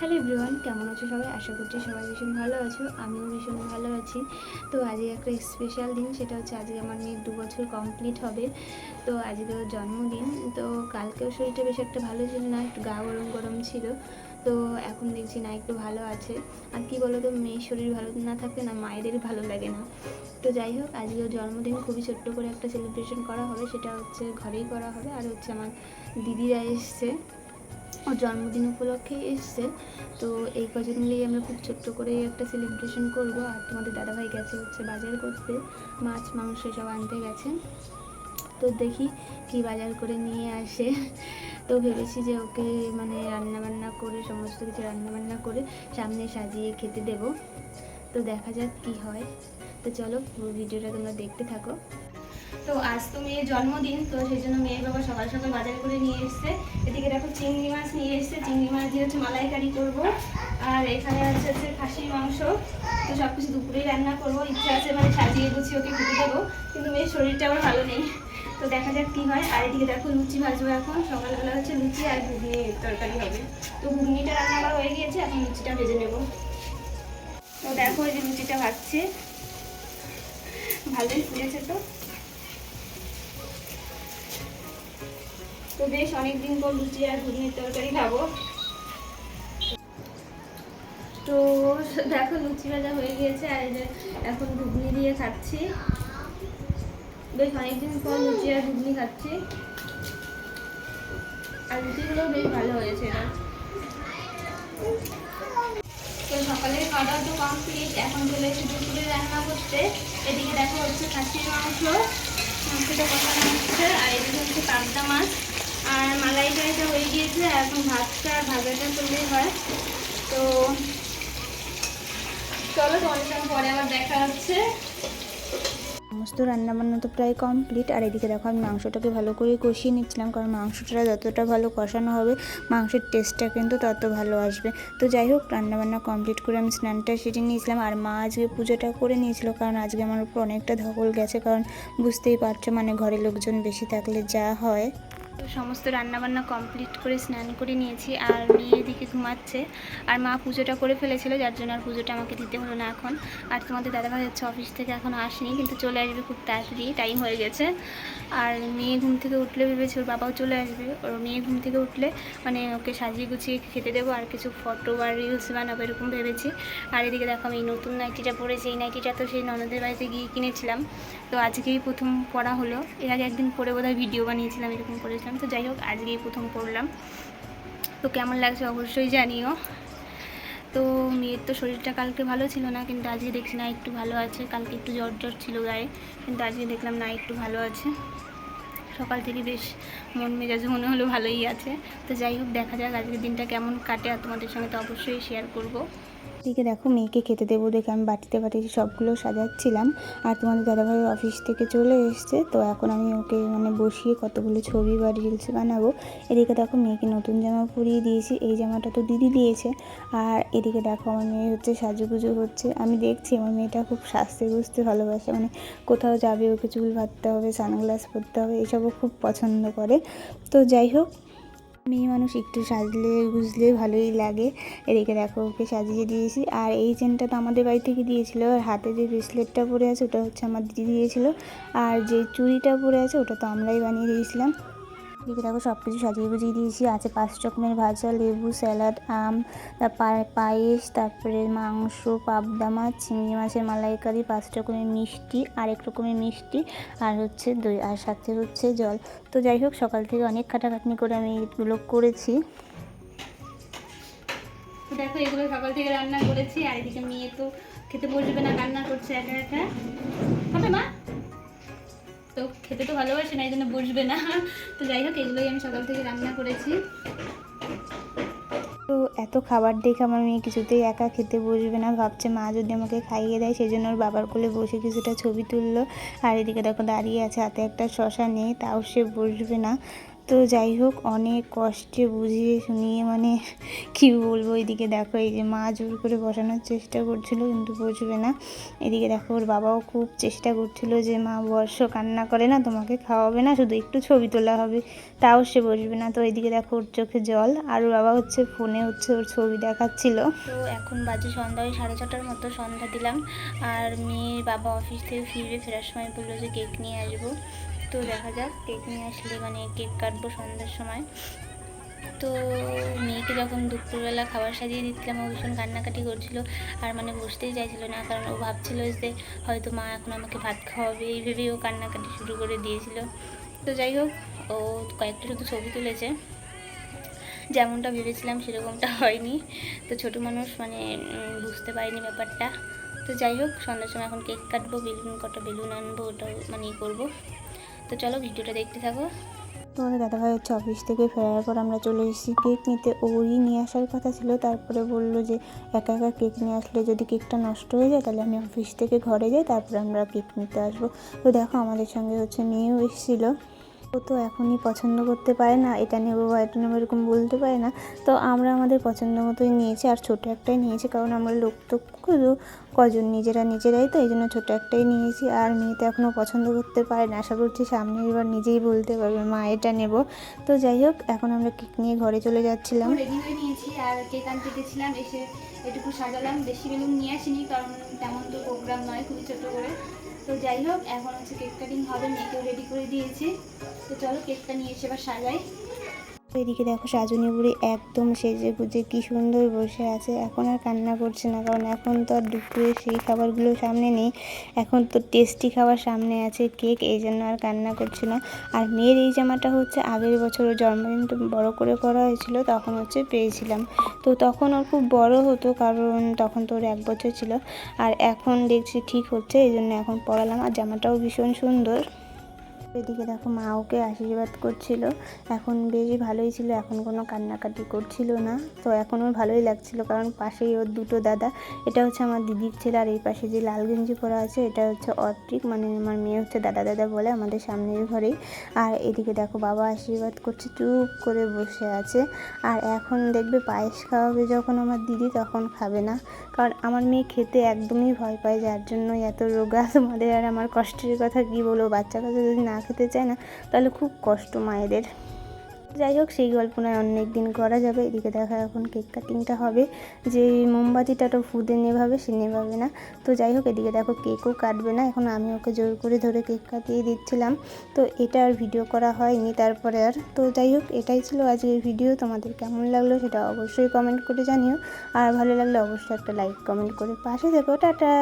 Hello everyone, কেমন আছো সবাই? আশা করছি সবাই ভীষণ ভালো আছো। আমিও ভীষণ ভালো আছি। তো আজকে একটা স্পেশাল দিন, সেটা হচ্ছে আজকে আমার মেয়ের 2 বছর কমপ্লিট হবে। তো আজকে ওর জন্মদিন। তো কালকেও শরীরটা বেশ একটা ভালো ছিল না, একটু গা গরম গরম ছিল। তো এখন দেখছি না, একটু ভালো আছে। আর কি বলো তো, মেয়ের শরীর ভালো না থাকলে না মায়েদের ভালো লাগে না। তো যাই হোক, আজকে ওর জন্মদিন খুবই ছোট্ট করে একটা সেলিব্রেশন করা হবে, সেটা হচ্ছে ঘরেই করা হবে। আর হচ্ছে আমার দিদিরা এসছে, ওর জন্মদিন উপলক্ষেই এসছে। তো এই কজন মিলেই আমরা খুব ছোট্ট করে একটা সেলিব্রেশন করব। আর তোমাদের দাদাভাই গেছে হচ্ছে বাজার করতে, মাছ মাংস সব আনতে গেছে। তো দেখি কি বাজার করে নিয়ে আসে। তো ভেবেছি যে ওকে মানে রান্নাবান্না করে, সমস্ত কিছু রান্নাবান্না করে সামনে সাজিয়ে খেতে দেব। তো দেখা যাক কি হয়। তো চলো পুরো ভিডিওটা তোমরা দেখতে থাকো। তো আজ তো মেয়ের জন্মদিন, তো সেই জন্য মেয়ের বাবা সকাল সকাল বাজার করে নিয়ে এসছে। এদিকে দেখো চিংড়ি মাছ নিয়ে এসছে, চিংড়ি মাছ দিয়ে হচ্ছে মালাইকারি করবো। আর এখানে হচ্ছে খাসির মাংস। তো সব কিছু দুপুরেই রান্না করবো, ইচ্ছা আছে মানে সাজিয়ে গুছিয়ে ওকে খেতে দেবো, কিন্তু মেয়ের শরীরটা আবার ভালো নেই। তো দেখা যাক কী হয়। আর এদিকে দেখো লুচি ভাজবো, এখন সকালবেলা হচ্ছে লুচি আর ঘুগনি তরকারি হবে। তো ঘুগনিটা রান্না করা হয়ে গিয়েছে, এখন লুচিটা ভেজে নেবো। তো দেখো এই যে লুচিটা ভাজছে, ভালোই ফুলেছে। তো বেশ অনেকদিন পর লুচি আর ঘুগনির তরকারি খাবো। তো দেখো লুচি ভাজা হয়ে গিয়েছে, আর এই যে এখন ঘুগনি দিয়ে খাচ্ছি। বেশ অনেকদিন পর লুচি আর ঘুগনি খাচ্ছি, আর লুচিগুলো বেশ ভালো হয়েছে। এটা তো সকালের খাওয়া তো কমপ্লিট, এখন চলে এসে দুপুরে রান্না করতে। এদিকে দেখো হচ্ছে খাসির মাংস, মাংসটা কষানো হচ্ছে। আর এদিকে হচ্ছে পাবদা মাছ আর মালাইকারিটা হয়ে গিয়েছে। এখন ভাতটা আর ভাজাটা করলেই হয়। তো চলো, তোমাদের সঙ্গে পরে আবার দেখা হচ্ছে। সমস্ত রান্নাবান্না তো প্রায় কমপ্লিট। আর এদিকে দেখো আমি মাংসটাকে ভালো করে কষিয়ে নিচ্ছিলাম, কারণ মাংসটা যতটা ভালো কষানো হবে মাংসের টেস্টটা কিন্তু তত ভালো আসবে। তো যাই হোক, রান্নাবান্না কমপ্লিট করে আমি স্নানটা সেরে নিয়েছিলাম। আর মা আজকে পুজোটা করে নিয়েছিল, কারণ আজকে আমার উপর অনেকটা ধকল গেছে, কারণ বুঝতেই পারছো মানে ঘরে লোকজন বেশি থাকলে যা হয়। তো সমস্ত রান্নাবান্না কমপ্লিট করে স্নান করে নিয়েছি, আর মেয়ে এদিকে ঘুমাচ্ছে। আর মা পুজোটা করে ফেলেছিল, যার জন্য আর পুজোটা আমাকে দিতে হলো না এখন। আর তোমাদের দাদাভাই হচ্ছে অফিস থেকে এখন আসেনি, কিন্তু চলে আসবে খুব তাড়াতাড়ি, টাইম হয়ে গেছে। আর মেয়ে ঘুম থেকে উঠলে ভেবেছে ওর বাবাও চলে আসবে। ওর মেয়ে ঘুম থেকে উঠলে মানে ওকে সাজিয়ে গুছিয়ে খেতে দেবো, আর কিছু ফটো বা রিলস বানাবো এরকম ভেবেছি। আর এদিকে দেখো আমি এই নতুন নাইটিটা পরেছি। এই নাইটিটা তো সেই ননদের বাড়িতে গিয়ে কিনেছিলাম, তো আজকেই প্রথম পরা হলো। এর আগে একদিন পরে বোধহয় ভিডিও বানিয়েছিলাম, এরকম করেছিলাম। তো যাই হোক, আজকেই প্রথম পরলাম। তো কেমন লাগছে অবশ্যই জানিও। তো মেয়ের তো শরীরটা কালকে ভালো ছিল না, কিন্তু আজকে দেখছি না একটু ভালো আছে। কালকে একটু জ্বর জ্বর ছিল গায়ে, কিন্তু আজকে দেখলাম না একটু ভালো আছে। সকাল থেকে বেশ মন মেজাজ মনে হলো ভালোই আছে। তো যাই হোক, দেখা যাক আজকের দিনটা কেমন কাটে, আর তোমাদের সঙ্গে তো অবশ্যই শেয়ার করব। এদিকে দেখো মেয়েকে খেতে দেবো দেখে আমি বাটিতে বাটিতে সবগুলো সাজাচ্ছিলাম। আর তোমাদের দাদাভাই অফিস থেকে চলে এসছে, তো এখন আমি ওকে মানে বসিয়ে কতগুলো ছবি বা রিলস বানাবো। এদিকে দেখো মেয়েকে নতুন জামা পরিয়ে দিয়েছি, এই জামাটা তো দিদি দিয়েছে। আর এদিকে দেখো আমার মেয়ে হচ্ছে সাজুগুজু হচ্ছে। আমি দেখছি আমার মেয়েটা খুব সাজতে গুজতে ভালোবাসে, মানে কোথাও যাবে ওকে চুল বাঁধতে হবে, সানগ্লাস পরতে হবে, এসবও খুব পছন্দ করে। তো যাই হোক, মেয়ে মানুষ একটু সাজলে গুজলে ভালোই লাগে। এদিকে দেখো ওকে সাজিয়ে দিয়েছি। আর এই চেনটা তো আমাদের বাড়ি থেকে দিয়েছিল, আর হাতে যে ব্রেসলেটটা পরে আছে ওটা হচ্ছে আমার দিদি দিয়েছিল। আর যে চুড়িটা পরে আছে ওটা তো আমরাই বানিয়ে দিয়েছিলাম। এদিকে দেখো সব কিছু সাজিয়ে গুজিয়ে দিয়েছি। আছে 5 রকমের ভাজা, লেবু, স্যালাড, আম, তারপর পায়েস, তারপরে মাংস, পাবদা মাছ, চিংড়ি মাছের মালাইকারি, 5 রকমের মিষ্টি, আরেক রকমের মিষ্টি, আর হচ্ছে দই, আর সাথে হচ্ছে জল। তো যাই হোক, সকাল থেকে অনেক খাটাখাটনি করে আমি এগুলো করেছি। তো দেখো এগুলো সকাল থেকে রান্না করেছি। আর এদিকে মেয়ে তো খেতে বসবে না, কান্না করছে একা একা। হবে মা? তো খেতে তো ভালোবাসে না, এই জন্য বসবে না। তো যাই হোক, এগুলোই আমি সকাল থেকে রান্না করেছি। তো এত খাবার দেখে আমার মেয়ে কিছুতেই একা খেতে বসবে না, ভাবছে মা যদি আমাকে খাইয়ে দেয়, সেই জন্য ওর বাবার কোলে বসে কিছুটা ছবি তুললো। আর এদিকে দেখো দাঁড়িয়ে আছে, হাতে একটা শশা নেই, তাও সে বসবে না। তো যাই হোক অনেক কষ্টে বুঝিয়ে শুনিয়ে মানে কী বলবো, এদিকে দেখো এই যে মা জোর করে বসানোর চেষ্টা করছিল কিন্তু বসবে না। এদিকে দেখো ওর বাবাও খুব চেষ্টা করছিল যে মা বসো, কান্না করে না, তোমাকে খাওয়াবে না, শুধু একটু ছবি তোলা হবে, তাও সে বসবে না। তো এদিকে দেখো ওর চোখে জল, আর ওর বাবা হচ্ছে ফোনে হচ্ছে ওর ছবি দেখাচ্ছিল। তো এখন বাজে সন্ধ্যা, ওই 6:30টার মতো সন্ধ্যা দিলাম। আর মেয়ের বাবা অফিস থেকে ফেরার সময় বললো যে কেক নিয়ে আসবো। তো দেখা যাক, কেক নিয়ে আসলে মানে কেক কাটবো সন্ধ্যার সময়। তো মেয়েকে যখন দুপুরবেলা খাবার সাজিয়ে দিচ্ছিলাম ও ভীষণ কান্নাকাটি করছিল, আর মানে বসতেই চাইছিল না, কারণ ও ভাবছিল যে হয়তো মা এখন আমাকে ভাত খাওয়াবে, এই ভেবেই ও কান্নাকাটি শুরু করে দিয়েছিল। তো যাই হোক, ও কয়েকটা শুধু ছবি তুলেছে, যেমনটা ভেবেছিলাম সেরকমটা হয়নি। তো ছোটো মানুষ মানে বুঝতে পারিনি ব্যাপারটা। তো যাই হোক, সন্ধ্যার সময় এখন কেক কাটবো, কটা বেলুন আনবো, ওটাও মানে করবো। তো চলো ভিডিওটা দেখতে থাকো। তোমাদের দাদাভাই হচ্ছে অফিস থেকে ফেরার পর আমরা চলে এসেছি কেক নিতে। ওরই নিয়ে আসার কথা ছিল, তারপরে বললো যে একা একা কেক নিয়ে আসলে যদি কেকটা নষ্ট হয়ে যায় তাহলে আমি অফিস থেকে ঘরে যাই, তারপরে আমরা কেক নিতে আসবো। তো দেখো আমাদের সঙ্গে হচ্ছে মেয়েও এসেছিলো। ও তো এখনই পছন্দ করতে পারে না, এটা নেবো বা এটা নেবো এরকম বলতে পারে না। তো আমরা আমাদের পছন্দ মতোই নিয়েছি, আর ছোটো একটাই নিয়েছি, কারণ আমরা লোক তো শুধু কজন, নিজেরাই তো, এই জন্য ছোটো একটাই নিয়েছি। আর মেয়ে তো এখনও পছন্দ করতে পারে না, আশা করছি সামনে এবার নিজেই বলতে পারবে মা এটা নেব। তো যাই হোক, এখন আমরা কেক নিয়ে ঘরে চলে যাচ্ছিলাম। রেডি হয়ে নিয়েছি আর কেক আনতে গেছিলাম, এসে এটুকু সাজালাম, বেশি বেলুন নিয়ে আসিনি কারণ তেমন তো প্রোগ্রাম নয়, খুবই ছোটো করে। তো যাই হোক, এখন হচ্ছে কেক কাটিং হবে, মেয়েকেও রেডি করে দিয়েছি। তো চলো কেকটা নিয়ে এসে এবার সাজাই। এদিকে দেখো সাজনী বুড়ি একদম সেজে গুজে কি সুন্দর বসে আছে, এখন আর কান্না করছে না, কারণ এখন তো আর দুপুরে সেই খাবারগুলো সামনে নেই, এখন তো টেস্টি খাবার সামনে আছে কেক, এই জন্য আর কান্না করছে না। আর মেয়ের এই জামাটা হচ্ছে আগের বছর ওর জন্মদিন তো বড়ো করে করা হয়েছিল, তখন হচ্ছে পেয়েছিলাম। তো তখন ওর খুব বড় হতো, কারণ তখন তো ওর 1 বছর ছিল। আর এখন দেখছি ঠিক হচ্ছে, এই জন্য এখন পরালাম, আর জামাটাও ভীষণ সুন্দর। এদিকে দেখো মা ওকে আশীর্বাদ করছিল, এখন বেশ ভালোই ছিল, এখন কোনো কান্নাকাটি করছিল না। তো এখন ওর ভালোই লাগছিল, কারণ পাশেই ওর দুটো দাদা, এটা হচ্ছে আমার দিদির ছেলে, আর এই পাশে যে লাল গেঞ্জি পরা আছে এটা হচ্ছে অর্পিক, মানে আমার মেয়ে হচ্ছে দাদা দাদা বলে, আমাদের সামনের ঘরেই। আর এদিকে দেখো বাবা আশীর্বাদ করছে, চুপ করে বসে আছে। আর এখন দেখবে পায়েস খাওয়াবে যখন আমার দিদি, তখন খাবে না, কারণ আমার মেয়ে খেতে একদমই ভয় পায়, যার জন্যই এত রোগা। তোমাদের আর আমার কষ্টের কথা কি বলবো, বাচ্চা কাছে যদি না খেতে চায় না তাহলে খুব কষ্ট মায়েদের। যাই হোক, সেই গল্প নয়, অনেক দিন করা যাবে। এদিকে দেখা এখন কেক কাটিংটা হবে, যে মোমবাতিটা তো ফুদে নেভাবে সে নেভাবে না। তো যাই হোক, এদিকে দেখো কেকও কাটবে না, এখন আমি ওকে জোর করে ধরে কেক কাটিয়ে দিচ্ছিলাম। তো এটা আর ভিডিও করা হয়নি তারপরে আর। তো যাই হোক, এটাই ছিল আজকের ভিডিও, তোমাদের কেমন লাগলো সেটা অবশ্যই কমেন্ট করে জানিও, আর ভালো লাগলে অবশ্যই একটা লাইক কমেন্ট করে পাশে থেকো। টাটা।